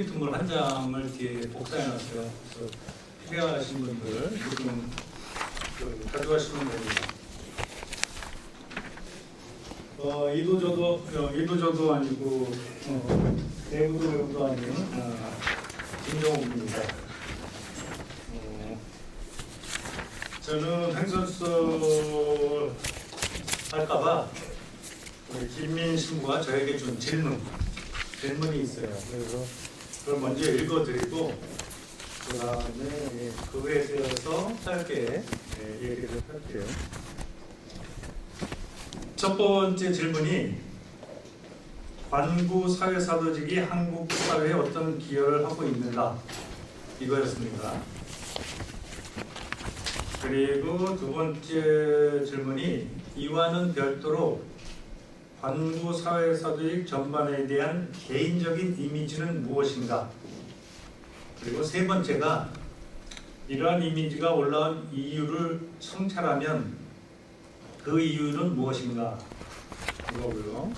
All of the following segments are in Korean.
포인트물 한 장을 뒤에 복사해놨어요. 그래서 필요하신 분들 지금 가져가시면 됩니다. 이도저도 아니고 내부도 외부도 아닌 김정욱입니다. 저는 횡설수 할까봐 우리 김민 신부가 저에게 준 질문이 있어요. 그래서 그걸 먼저 읽어드리고 그 다음에 그거에 대해서 짧게 얘기를 할게요. 첫 번째 질문이 관구 사회사도직이 한국 사회에 어떤 기여를 하고 있는가 이거였습니다. 그리고 두 번째 질문이 이와는 별도로 관구 사회사도직 전반에 대한 개인적인 이미지는 무엇인가? 그리고 세 번째가 이러한 이미지가 올라온 이유를 성찰하면 그 이유는 무엇인가? 이거고요.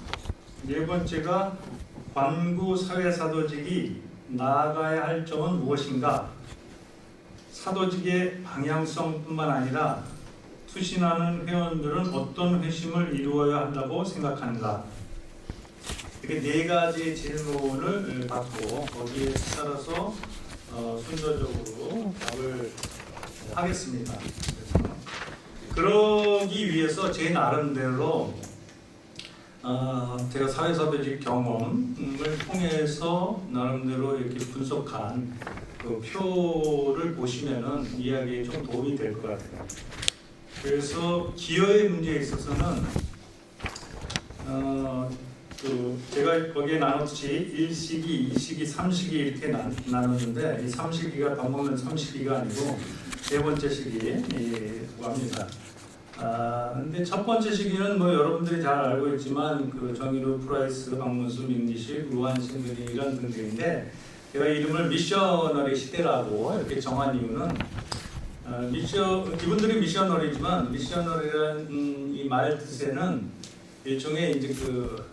네 번째가 관구 사회사도직이 나아가야 할 점은 무엇인가? 사도직의 방향성뿐만 아니라 투신하는 회원들은 어떤 회심을 이루어야 한다고 생각하는가? 이렇게 네 가지 질문을 받고 거기에 따라서 순서적으로 답을 하겠습니다. 그러기 위해서 제 나름대로 제가 사회사도직 경험을 통해서 나름대로 이렇게 분석한 그 표를 보시면은 이야기에 좀 도움이 될 것 같아요. 그래서 기여의 문제에 있어서는 제가 거기에 나눴듯이 1시기, 2시기, 3시기 이렇게 나눴는데 이 3시기가 밥 먹는 3시기가 아니고 세 번째 시기라고 합니다. 근데 첫 번째 시기는 뭐 여러분들이 잘 알고 있지만 그 정의로 프라이스, 박문수, 민기식, 루안신 등이 이런 등들인데 제가 이름을 미셔너리 시대라고 이렇게 정한 이유는 이분들이 미셔너리지만 미셔너리라는 이 말 뜻에는 일종의 이제 그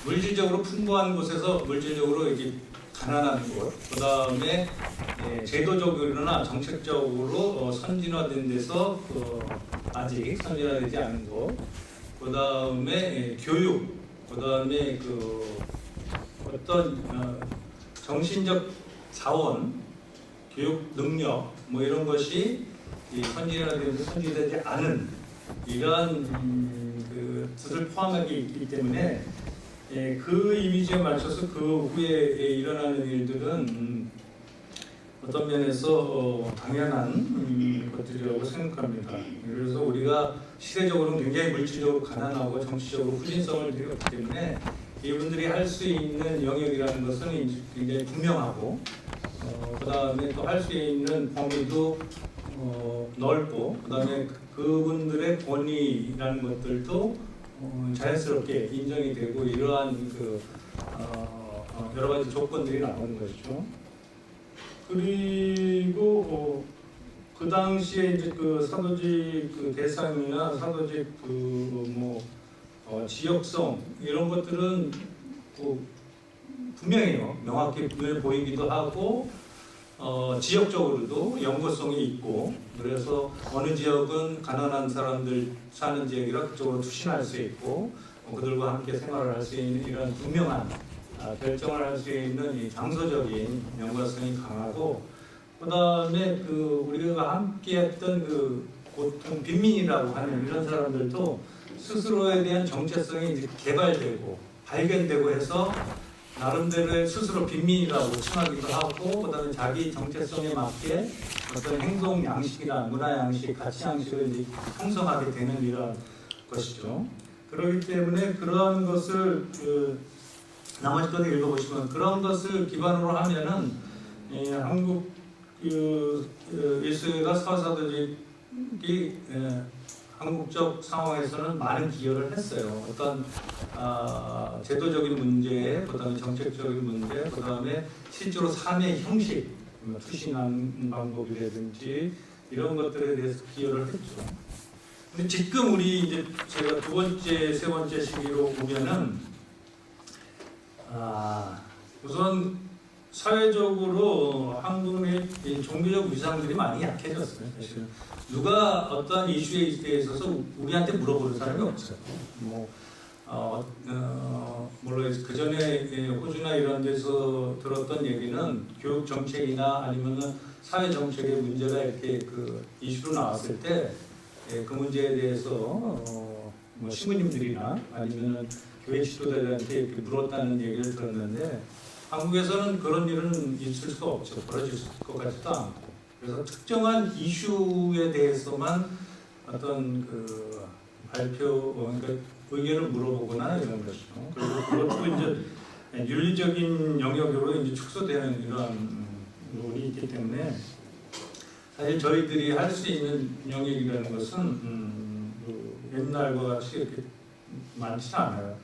물질적으로 풍부한 곳에서 물질적으로 이렇게 가난한 곳, 그 다음에 제도적으로나 정책적으로 선진화된 데서 아직 선진화되지 않은 곳, 그 다음에 교육, 그 다음에 어떤 정신적 자원, 교육 능력 뭐 이런 것이 선진화되면서 선진되지 않은 이러한 뜻을 포함하기 있기 때문에 그 이미지에 맞춰서 그 후에 일어나는 일들은 어떤 면에서 당연한 것들이라고 생각합니다. 그래서 우리가 시대적으로는 굉장히 물질적으로 가난하고 정치적으로 후진성을 들였기 때문에 이분들이 할 수 있는 영역이라는 것은 굉장히 분명하고 그 다음에 또 할 수 있는 범위도 넓고 그 다음에 그분들의 권위라는 것들도 자연스럽게 인정이 되고 이러한 여러 가지 조건들이 나오는 것이죠. 그리고 그 당시에 이제 그 사도직 대상이나 사도직 지역성 이런 것들은 분명해요. 명확히 눈에 보이기도 하고 지역적으로도 연고성이 있고 그래서 어느 지역은 가난한 사람들 사는 지역이라 그쪽으로 투신할 수 있고 그들과 함께 생활을 할 수 있는 이런 분명한 결정을 할 수 있는 이 장소적인 연관성이 강하고 그 다음에 우리가 함께했던 보통 빈민이라고 하는 이런 사람들도 스스로에 대한 정체성이 이제 개발되고 발견되고 해서 나름대로의 스스로 빈민이라고 칭하기도 하고 그다음에 자기 정체성에 맞게 어떤 행동 양식이나 문화 양식, 가치 양식을 이제 형성하게 되는 이런 것이죠. 그렇기 때문에 그러한 것을 나머지 것을 읽어보시면 그런 것을 기반으로 하면은 한국 예수가 사도직이 한국적 상황에서는 많은 기여를 했어요. 어떤 제도적인 문제, 그다음에 정책적인 문제, 그다음에 실제로 삶의 형식, 투신하는 방법이라든지 이런 것들에 대해서 기여를 했죠. 근데 지금 우리 이제 제가 두 번째, 세 번째 시기로 보면은 우선 사회적으로 한국의 이 종교적 위상들이 많이 약해졌어요. 사실 누가 어떤 이슈에 대해서 우리한테 물어보는 사람이 없어요. 물론 그 전에 호주나 이런 데서 들었던 얘기는 교육 정책이나 아니면은 사회 정책의 문제가 이렇게 그 이슈로 나왔을 때 그 문제에 대해서 뭐 신부님들이나 아니면은 교회 지도자들한테 이렇게 물었다는 얘기를 들었는데 한국에서는 그런 일은 있을 수가 없죠. 벌어질 것 같지도 않고. 그래서 특정한 이슈에 대해서만 어떤 그 발표, 그러니까 의견을 물어보거나 이런 것이죠. 그리고 그것도 이제 윤리적인 영역으로 이제 축소되는 이런 부분이 있기 때문에 사실 저희들이 할 수 있는 영역이라는 것은 옛날과 같이 이렇게 많지 않아요.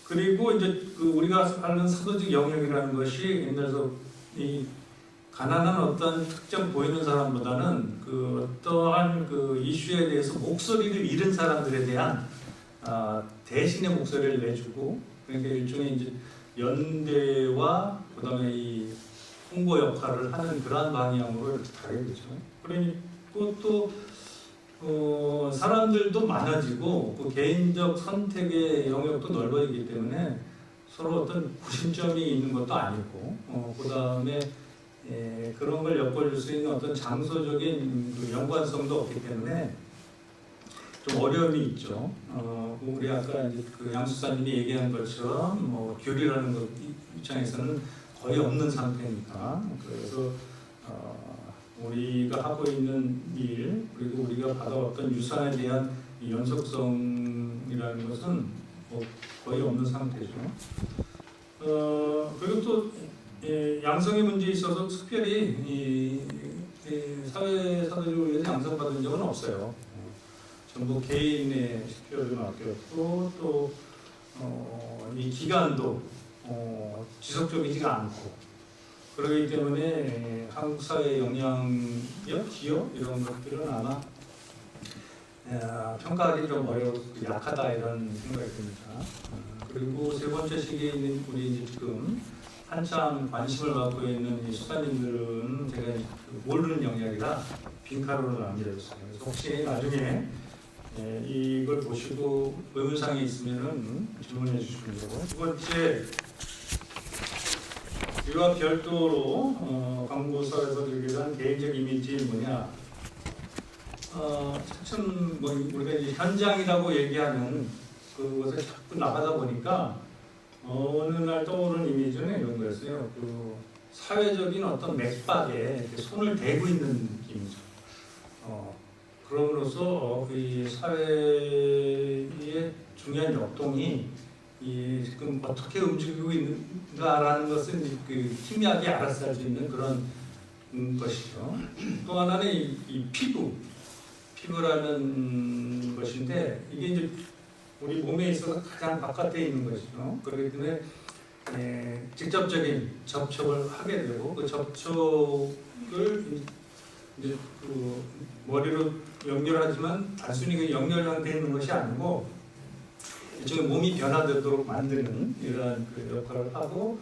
그리고 이제 그 우리가 하는 사도직 영역이라는 것이 옛날에서 이 가난한 어떤 특정 보이는 사람보다는 그 어떠한 그 이슈에 대해서 목소리를 잃은 사람들에 대한 대신의 목소리를 내주고 그러니까 일종의 이제 연대와 그다음에 이 홍보 역할을 하는 그러한 방향으로 이렇게 가게 되죠. 그리고 또 사람들도 많아지고 그 개인적 선택의 영역도 넓어지기 때문에 서로 어떤 구심점이 있는 것도 아니고 그 다음에 그런 걸 엿보일 수 있는 어떤 장소적인 그 연관성도 없기 때문에 좀 어려움이 있죠. 우리 아까 이제 그 양수사님이 얘기한 것처럼 뭐 교리라는 것 입장에서는 거의 없는 상태니까 그래서 우리가 하고 있는 일 그리고 우리가 받아왔던 유산에 대한 이 연속성이라는 것은 뭐 거의 없는 상태죠. 그리고 또 양성의 문제에 있어서 특별히 이 사회 사도직을 위해서 양성받은 적은 없어요. 전부 개인의 식별로 맡겼고 또 이 기간도 지속적이지가 않고 그렇기 때문에 한국 사회 영향력, 기여 이런 것들은 아마 평가하기 좀 약하다 이런 생각이 듭니다. 그리고 세 번째 시기에 있는 우리 이제 지금 한참 관심을 받고 있는 이 수사님들은 제가 모르는 영역이라 빈카로로 남겨졌어요. 그래서 혹시 나중에 이걸 보시고 의문사항이 있으면은 질문해 주시면 되고 두 번째 이와 별도로 광고사에서 들기란 개인적 이미지 뭐냐 참 뭐 우리가 이제 현장이라고 얘기하는 그것에 자꾸 나가다 보니까 어느 날 떠오르는 이미지는 이런 거였어요. 그 사회적인 어떤 맥박에 손을 대고 있는 느낌이죠. 그럼으로써 이 사회의 중요한 역동이 지금 어떻게 움직이고 있는가라는 것을 그 희미하게 알아서 할 수 있는 그런 것이죠. 또 하나는 이 피부라는 것인데 이게 이제 우리 몸에 있어서 가장 바깥에 있는 것이죠. 그렇기 때문에 직접적인 접촉을 하게 되고 그 접촉을 이제 그 머리로 연결하지만 단순히 그 연결되어 있는 것이 아니고 일종의 몸이 변화되도록 만드는 이러한 그 역할을 하고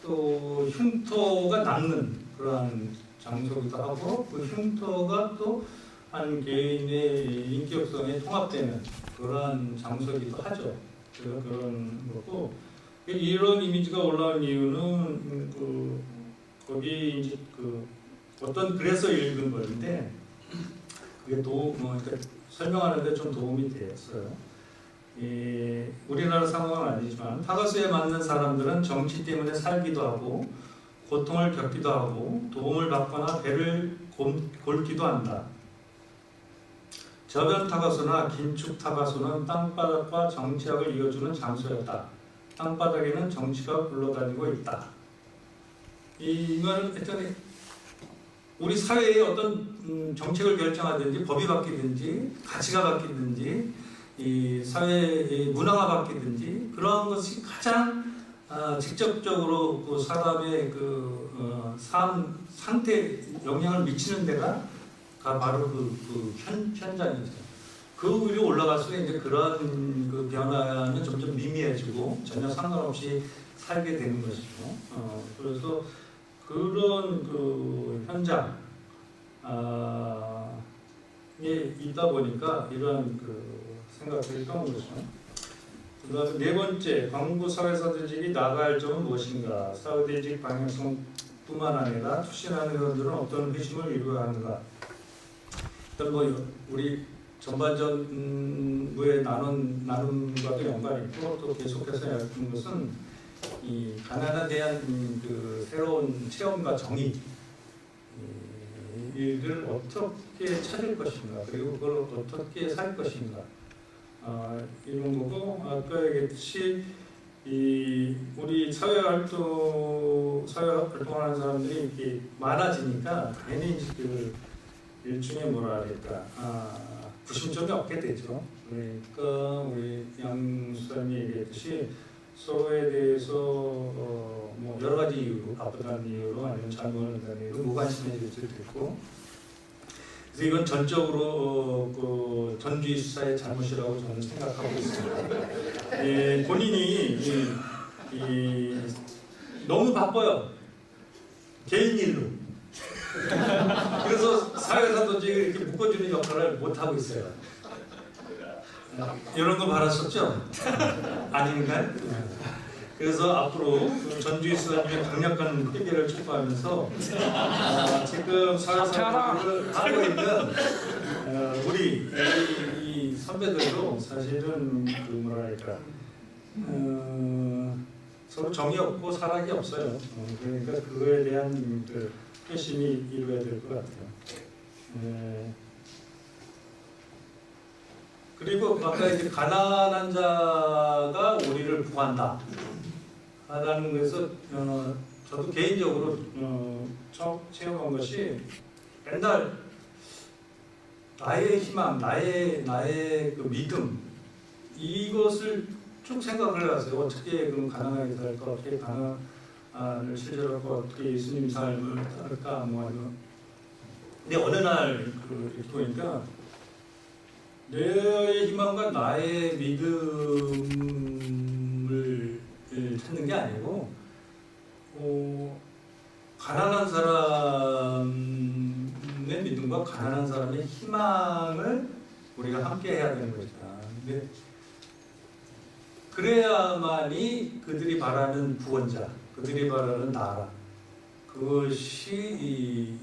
또 흉터가 남는 그러한 장소기도 하고 그 흉터가 또 한 개인의 인격성에 통합되는 그러한 장소기도 하죠. 그런 거고 이런 이미지가 올라온 이유는 거기 이제 어떤 글에서 읽은 건데 그게 그러니까 설명하는데 좀 도움이 되었어요. 우리나라 상황은 아니지만 타가수에 맞는 사람들은 정치 때문에 살기도 하고 고통을 겪기도 하고 도움을 받거나 배를 골기도 한다. 저변 타가수나 긴축 타가수는 땅바닥과 정치학을 이어주는 장소였다. 땅바닥에는 정치가 굴러다니고 있다. 이거는 일단 우리 사회의 어떤 정책을 결정하든지 법이 바뀌든지 가치가 바뀌든지 이 사회의 문화가 바뀌든지 그런 것이 가장 직접적으로 그 사람의 삶 상태에 영향을 미치는 데가 바로 현장이죠. 그 위로 올라갈수록 이제 그러한 그 변화는 점점 미미해지고 전혀 상관없이 살게 되는 것이죠. 그래서 그런 그 현장 에 있다 보니까 이러한 그 생각들이 떠오른 거죠. 그다음에 네 번째, 광부 사회사조직이 나아갈 점은 무엇인가? 사회대직 방향성뿐만 아니라 추진하는 것들은 어떤 회심을 이루어야 하는가? 일단 뭐 우리 전반전부의 나눔과도 연관이 있고 또 계속해서 이야기하는 것은 이 가난에 대한 그 새로운 체험과 정의 이를 어떻게 찾을 것인가, 그리고 그걸 어떻게 살 것인가, 이런 거고, 아까 얘기했듯이 이 우리 사회활동하는 사람들이 이렇게 많아지니까 괜히 그 일종의 뭐라 할까, 구심점이 없게 되죠. 그러니까 우리 양 수사님이 얘기했듯이 서로에 대해서 뭐 여러 가지 이유로, 바쁘다는 이유로 아니면 잘못을 한다는 이유로 무관심해질 수도 있고, 그래서 이건 전적으로 그 전주의 수사의 잘못이라고 저는 생각하고 있습니다. 예, 본인이 너무 바빠요. 개인 일로. 그래서 사회사 조직을 이렇게 묶어주는 역할을 못 하고 있어요. 이런 거 바랐었죠? 아닌가요? 그래서 앞으로 전주의 수사님의 강력한 해결을 촉구하면서 지금 사회사를 하고 있는 우리 이 선배들도 사실은 그 뭐랄까 서로 정이 없고 사랑이 없어요. 그러니까 그거에 대한 그 회심이 이루어야 될 것 같아요. 그리고 아까 이제 가난한 자가 우리를 구한다 하다는 것에서 저도 개인적으로 처음 체험한 것이 맨날 나의 희망, 나의 그 믿음 이것을 쭉 생각을 하세요. 어떻게 그럼 가난하게 살까, 어떻게 가난을 실천할까, 어떻게 예수님 삶을 따를까, 뭐 근데 어느 날 이렇게 보니까 내 희망과 나의 믿음을 찾는 게 아니고 가난한 사람의 믿음과 가난한 사람의 희망을 우리가 함께 해야 되는 거잖아. 근데 그래야만이 그들이 바라는 구원자, 그들이 바라는 나라, 그것이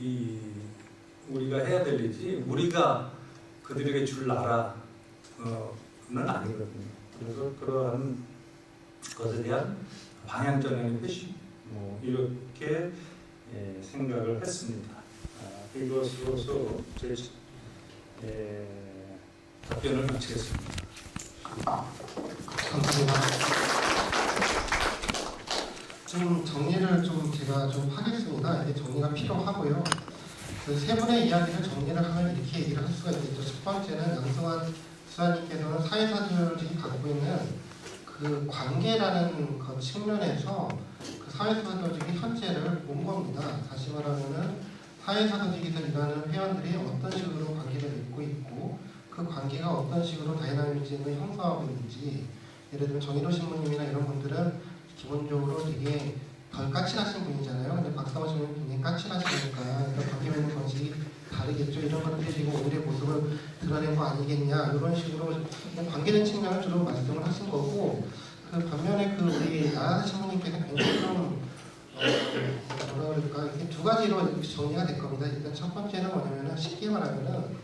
우리가 해야 될 일이지 우리가 그들에게 줄 나라는 아니거든요. 그래서 그러한 것에 대한 방향전환의 회심, 이렇게 생각을 했습니다. 이것으로서 제 답변을 마치겠습니다. 감사합니다. 좀 정리를 제가 하겠습니다. 이게 정리가 필요하고요. 그 세 분의 이야기를 정리를 하면 이렇게 얘기를 할 수가 있겠죠. 첫 번째는 양승환 수사님께서는 사회사조직이 갖고 있는 그 관계라는 그 측면에서 그 사회사조직의 현재를 본 겁니다. 다시 말하면은 사회사조직에서 일하는 회원들이 어떤 식으로 관계를 맺고 있고 그 관계가 어떤 식으로 다이나미즘을 형성하고 있는지, 예를 들면 정일호 신부님이나 이런 분들은 기본적으로 되게 덜 까칠하신 분이잖아요. 근데 박사모 신부님 굉장히 까칠하시니까 관계 맺는 방식이 다르겠죠. 이런 것들이 지금 오늘의 모습을 드러낸 거 아니겠냐, 이런 식으로 관계된 측면을 주로 말씀을 하신 거고, 그 반면에 그 우리 나하나 신부님께서 굉장히 뭐라 그럴까, 이렇게 두 가지로 정리가 될 겁니다. 일단 첫 번째는 뭐냐면은 쉽게 말하면은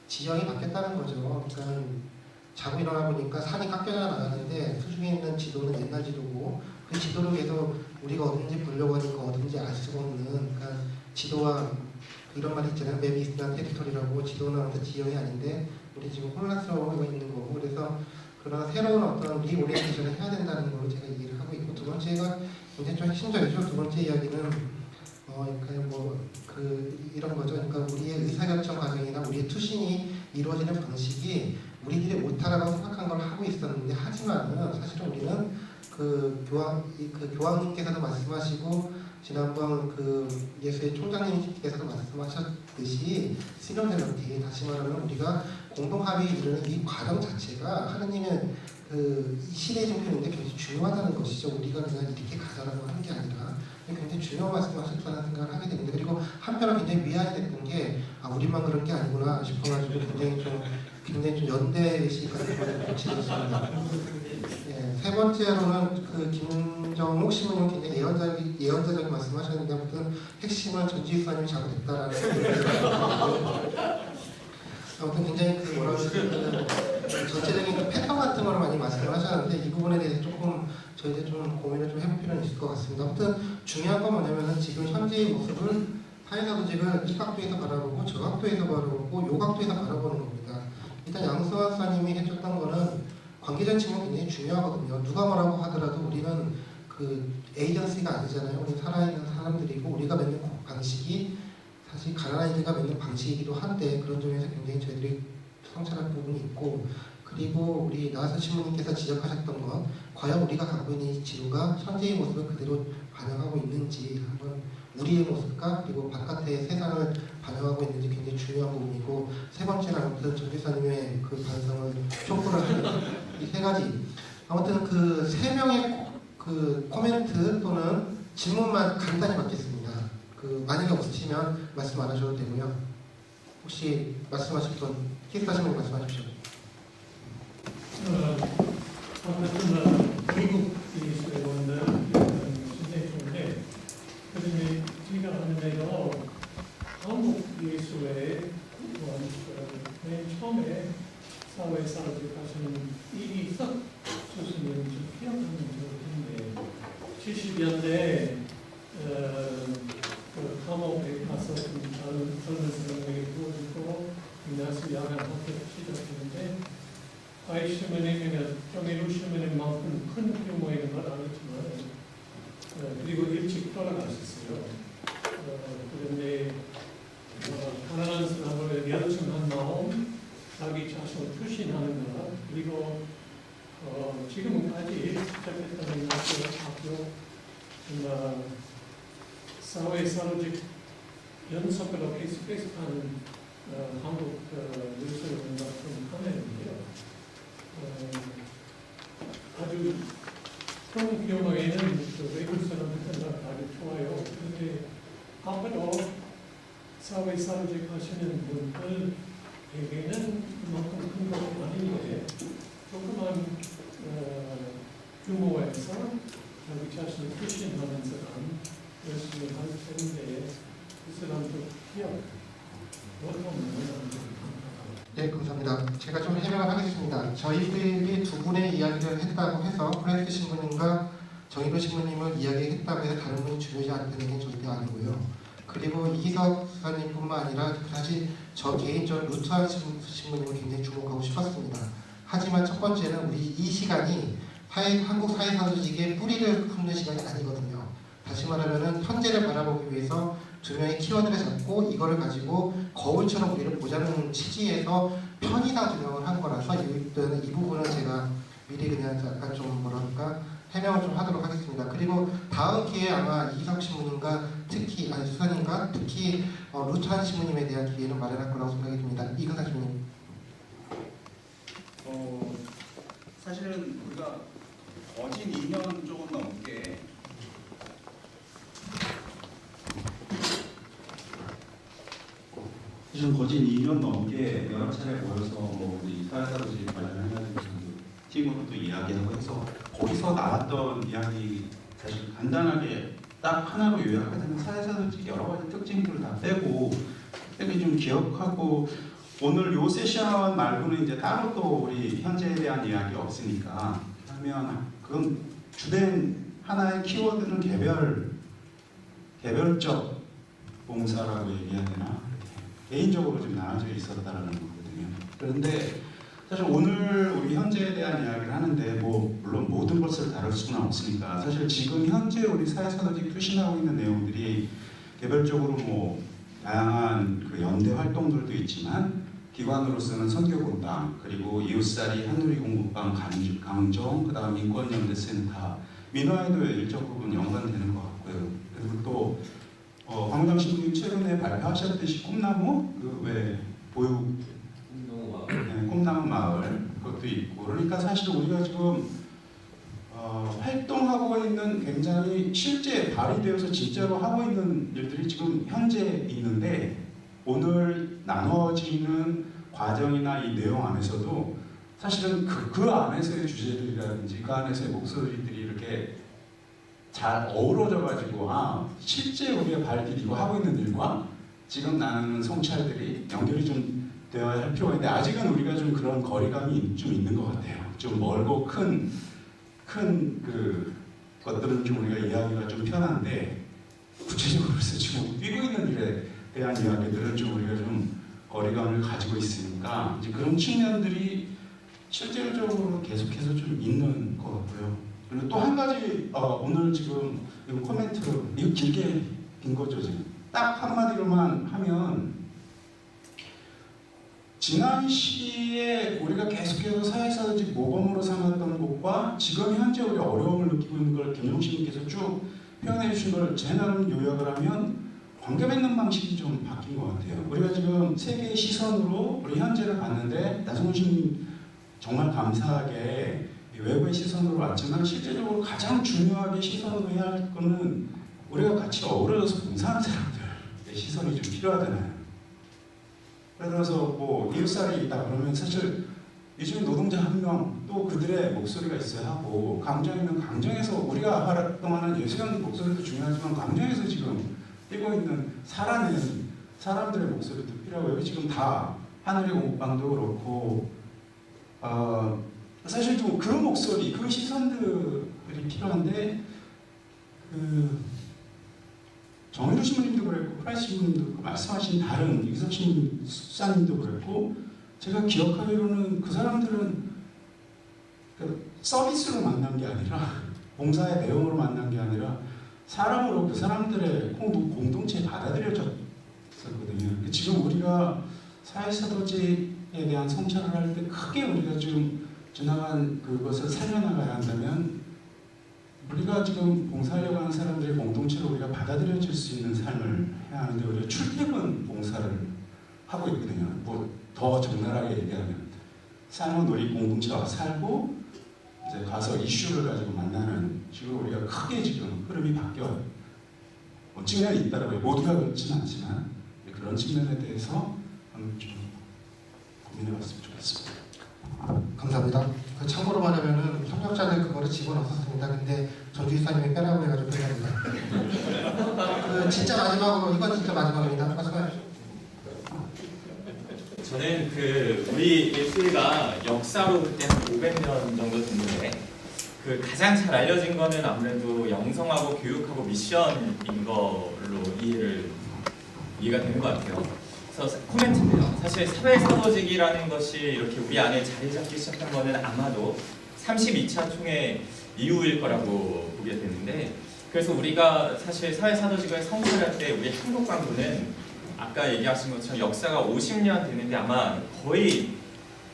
지형이 바뀌었다는 거죠. 그러니까 자고 일어나 보니까 산이 깎여져 나가는데 수중에 있는 지도는 옛날 지도고, 그 지도를 계속 우리가 어딘지 보려고 하니까 어딘지 알 수가 없는, 그러니까 지도와 이런 말이 있잖아요. 맵이 있으면 테리토리라고, 지도는 어떤 지형이 아닌데 우리 지금 혼란스러워하고 있는 거고, 그래서 그런 새로운 어떤 리오리엔테이션을 해야 된다는 걸 제가 얘기를 하고 있고, 두 번째가 굉장히 좀 핵심적이죠. 두 번째 이야기는 이런 거죠. 그러니까 우리의 의사결정 과정이나 우리의 투신이 이루어지는 방식이 우리들이 못하라고 생각한 걸 하고 있었는데, 하지만은 사실은 우리는 교황님께서도 말씀하시고 지난번 그 예수의 총장님께서도 말씀하셨듯이 시너델러티, 다시 말하면 우리가 공동 합의에 이르는 이 과정 자체가 하느님의 그 시대의 종편인데 굉장히 중요하다는 것이죠. 우리가 그냥 이렇게 가자라고 하는 게 아니라 굉장히 중요한 말씀하셨다는 생각을 하게 됩니다. 그리고 한편으로 굉장히 위안이 됐던 게 우리만 그런 게 아니구나 싶어가지고 굉장히 좀 연대 의식 같은 거를 고치겠습니다. 네, 세 번째로는 그 김정욱 신부님 굉장히 예언자적인 말씀하셨는데 아무튼 핵심은 전지희 수사님이 잘못했다라는 아무튼 굉장히 그 뭐라 그러지 전체적인 그 패턴 같은 걸 많이 말씀을 하셨는데 이 부분에 대해서 조금 저희들 좀 고민을 좀 해볼 필요는 있을 것 같습니다. 아무튼 중요한 건 뭐냐면은 지금 현재의 모습을 사회사도직을 이 각도에서 바라보고 저 각도에서 바라보고 요 각도에서 바라보는 겁니다. 일단 양승환 수사님이 해줬던 거는 관계자 측면 굉장히 중요하거든요. 누가 뭐라고 하더라도 우리는 그 에이전시가 아니잖아요. 우리 살아있는 사람들이고 우리가 맺는 방식이 사실 가난한 이들가 맺는 방식이기도 한데 그런 점에서 굉장히 저희들이 성찰할 부분이 있고 그리고 우리 나하선 신부님께서 지적하셨던 건 과연 우리가 갖고 있는 이 지도가 현재의 모습을 그대로 반영하고 있는지 한번 우리의 모습과 그리고 바깥의 세상을 반영하고 있는지 굉장히 중요한 부분이고 세 번째는 아무튼 전 기사님의 그 반성을 촉구를 하는 이 세 가지 아무튼 그 세 명의 그 코멘트 또는 질문만 간단히 받겠습니다. 그 만약에 없으시면 말씀 안 하셔도 되고요. 혹시 말씀하실 분 키스하시는 분 말씀하십시오. 아무튼 미국 이수원은 굉장히 좋은데 그런데 제가 하는 데도 한국 예수의 맨 처음에 사회사를 가시는 이기석 교수님 좀 기억하는 적이 있는데 70년대 그 감옥에 가서 좀 젊은 사람에게 구워주고 민나스 야간 학교를 시작했는데 아이 시민에게는 정의로 시민만큼 큰 규모의 건 아니지만 그리고 일찍 돌아가셨어요. 그런데 가난한 사람을 열정한 마음, 자기 자신을 투신하는 것 그리고 지금까지 시작했다는 학교 사회사로직 연속으로 계속하는 한국 뉴스를 좀 하는데요. 아주 큰 경우에는 외국 사람들은 아주 좋아요. 그런데 앞으로 사회사로직 하시는 분들에게는 그만큼 큰 것이 아닌데 조그만 규모에서 자기 자신을 표시하는 사람 열심히 할 텐데 그 사람도 기억 못하면 네, 감사합니다. 제가 좀 해명을 하겠습니다. 저희들이 두 분의 이야기를 했다고 해서 프레스 신부님과 정의로 신부님을 이야기했다고 해서 다른 분이 중요하지 않다는 게 절대 아니고요. 그리고 이기석 수사님뿐만 아니라 사실 저 개인적으로 루트한 신부님을 굉장히 주목하고 싶었습니다. 하지만 첫 번째는 우리 이 시간이 한국 사회사조직의 뿌리를 품는 시간이 아니거든요. 다시 말하면 현재를 바라보기 위해서 두 명의 키워드를 잡고 이거를 가지고 거울처럼 우리를 보자는 취지에서 편의상 조명을 한 거라서 이 부분은 제가 미리 그냥 약간 좀 뭐랄까 해명을 좀 하도록 하겠습니다. 그리고 다음 기회에 아마 이기석 신부님과 특히 수사님과 특히 루트한 신부님에 대한 기회는 마련할 거라고 생각이 듭니다. 이근사 신부님. 사실은 우리가 거진 2년 조금 넘게 거진 2년 넘게 여러 차례 모여서 우리 사회사도직 관련해가지고 팀으로도 이야기하고 해서 거기서 나왔던 이야기 사실 간단하게 딱 하나로 요약하게 되면 사회사도직 여러 가지 특징들을 다 빼고 이렇게 좀 기억하고 오늘 요 세션 말고는 이제 따로 또 우리 현재에 대한 이야기 없으니까 하면 그건 주된 하나의 키워드는 개별적 봉사라고 얘기해야 되나? 개인적으로 좀 나눠져 있었다라는 거거든요. 그런데 사실 오늘 우리 현재에 대한 이야기를 하는데 물론 모든 것을 다룰 수는 없으니까 사실 지금 현재 우리 사회사도직推신하고 있는 내용들이 개별적으로 다양한 그 연대 활동들도 있지만 기관으로서는 선교공당 그리고 이웃살이 한누리공급방 강정 그다음 인권연대센터 민화에도 일정 부분 연관되는 것 같고요. 그리고 또 광장 신부님 최근에 발표하셨듯이 꿈나무 그 왜 보육 네, 남은 마을 그것도 있고 그러니까 사실 우리가 지금 활동하고 있는 굉장히 실제 발휘되어서 진짜로 하고 있는 일들이 지금 현재 있는데 오늘 나눠지는 과정이나 이 내용 안에서도 사실은 그 안에서의 주제들이라든지 그 안에서의 목소리들이 이렇게 잘 어우러져 가지고 실제 우리가 발디디고 하고 있는 일과 지금 나누는 성찰들이 연결이 좀 되어야 할 필요가 있는데 아직은 우리가 좀 그런 거리감이 좀 있는 것 같아요. 좀 멀고 큰 그 것들은 좀 우리가 이야기가 좀 편한데 구체적으로 지금 뛰고 있는 일에 대한 이야기들은 좀 우리가 좀 거리감을 가지고 있으니까 이제 그런 측면들이 실질적으로 계속해서 좀 있는 것 같고요. 그리고 또 한 가지 오늘 지금 이거 코멘트로 이거 길게 빈 거죠 지금 딱 한마디로만 하면 지난 시기에 우리가 계속해서 사회사회적 모범으로 삼았던 것과 지금 현재 우리 어려움을 느끼고 있는 걸 김용식님께서 쭉 표현해 주신 걸 제 나름 요약을 하면 관계 맺는 방식이 좀 바뀐 것 같아요. 우리가 지금 세계의 시선으로 우리 현재를 봤는데 나성훈님 정말 감사하게 외부의 시선으로 왔지만 실제적으로 가장 중요하게 시선으로 해야 할 거는 우리가 같이 어우러져서 봉사하는 사람들의 시선이 좀 필요하잖아요. 예를 들어서 뭐 이웃살이 있다 그러면 사실 요즘 노동자 한 명 또 그들의 목소리가 있어야 하고 강정에는 강정에서 우리가 활동하는 예수형 목소리도 중요하지만 강정에서 지금 뛰고 있는 살아내는 사람들의 목소리도 필요하고 여기 지금 다 하늘의 공방도 그렇고 사실 좀 그 목소리 그 시선들이 필요한데 정의로 신부님도 그랬고 프라이스 신부님도 말씀하신 다른 이기석 수사님도 그랬고 제가 기억하기로는 그 사람들은 서비스로 만난 게 아니라 봉사의 내용으로 만난 게 아니라 사람으로 그 사람들의 공동체에 받아들여졌거든요. 지금 우리가 사회사도제에 대한 성찰을 할 때 크게 우리가 좀 지나간 그것을 살려나가야 한다면 우리가 지금 봉사하려고 하는 사람들의 공동체로 우리가 받아들여질 수 있는 삶을 해야 하는데 우리가 출퇴근 봉사를 하고 있거든요. 뭐 더 적나라하게 얘기하면 삶은 우리 공동체와 살고 이제 가서 이슈를 가지고 만나는 식으로 우리가 크게 지금 흐름이 바뀌어요. 뭐 측면이 있다라고 모두가 그렇지는 않지만 그런 측면에 대해서 한번 좀 고민해봤으면 좋겠습니다. 감사합니다. 참고로 말하면은 협력자들 그거를 집어넣었습니다. 근데 전주이사님이 빼라고 해가지고 빼랍니다. 진짜 마지막으로 이건 진짜 마지막입니다. 말씀하십시오. 저는 우리 예술가 역사로 그때 한 500년 정도 됐는데 가장 잘 알려진 거는 아무래도 영성하고 교육하고 미션인 걸로 이해가 되는 것 같아요. 그래서 코멘트인데요. 사실 사회사도직이라는 것이 이렇게 우리 안에 자리 잡기 시작한 거는 아마도 32차 총회 이후일 거라고 보게 되는데 그래서 우리가 사실 사회사도직을 성찰할 때 우리 한국광부는 아까 얘기하신 것처럼 역사가 50년 되는데 아마 거의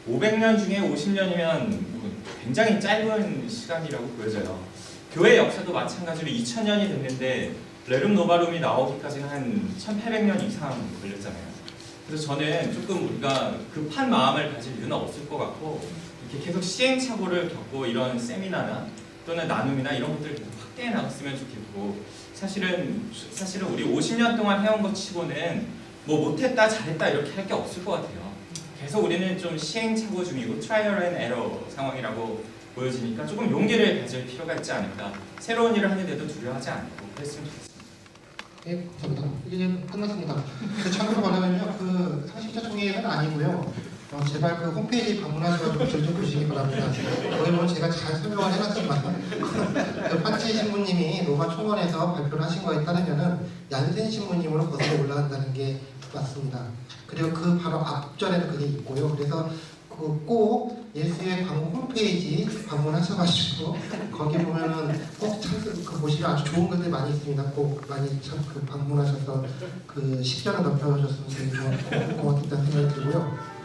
500년 중에 50년이면 굉장히 짧은 시간이라고 보여져요. 교회 역사도 마찬가지로 2000년이 됐는데 레룸 노바룸이 나오기까지 한 1800년 이상 걸렸잖아요. 그래서 저는 조금 우리가 급한 마음을 가질 이유는 없을 것 같고 이렇게 계속 시행착오를 겪고 이런 세미나나 또는 나눔이나 이런 것들을 계속 확대해 나갔으면 좋겠고 사실은 우리 50년 동안 해온 것 치고는 뭐 못했다 잘했다 이렇게 할 게 없을 것 같아요. 계속 우리는 좀 시행착오 중이고 트라이얼 앤 에러 상황이라고 보여지니까 조금 용기를 가질 필요가 있지 않을까. 새로운 일을 하는데도 두려워하지 않고 그랬으면 좋겠습니다. 네, 감사합니다. 이제 끝났습니다. 참고로 말하면요, 상식자 총회는 아니고요. 제발 홈페이지 방문하셔서 글 좀 보시기 바랍니다. 거기 보면 제가 잘 설명을 해놨지만 판치 신부님이 로마 총원에서 발표를 하신 거에 따르면은 얀센 신부님으로 거슬러 올라간다는 게 맞습니다. 그리고 그 바로 앞전에는 그게 있고요. 그래서 꼭 예수의 광고 홈페이지 방문하셔가지고 거기 보면은 꼭 보시면 아주 좋은 글들 많이 있습니다. 꼭 많이 방문하셔서 식견을 넓혀주셨으면 되게 고맙겠다는 생각이 들고요.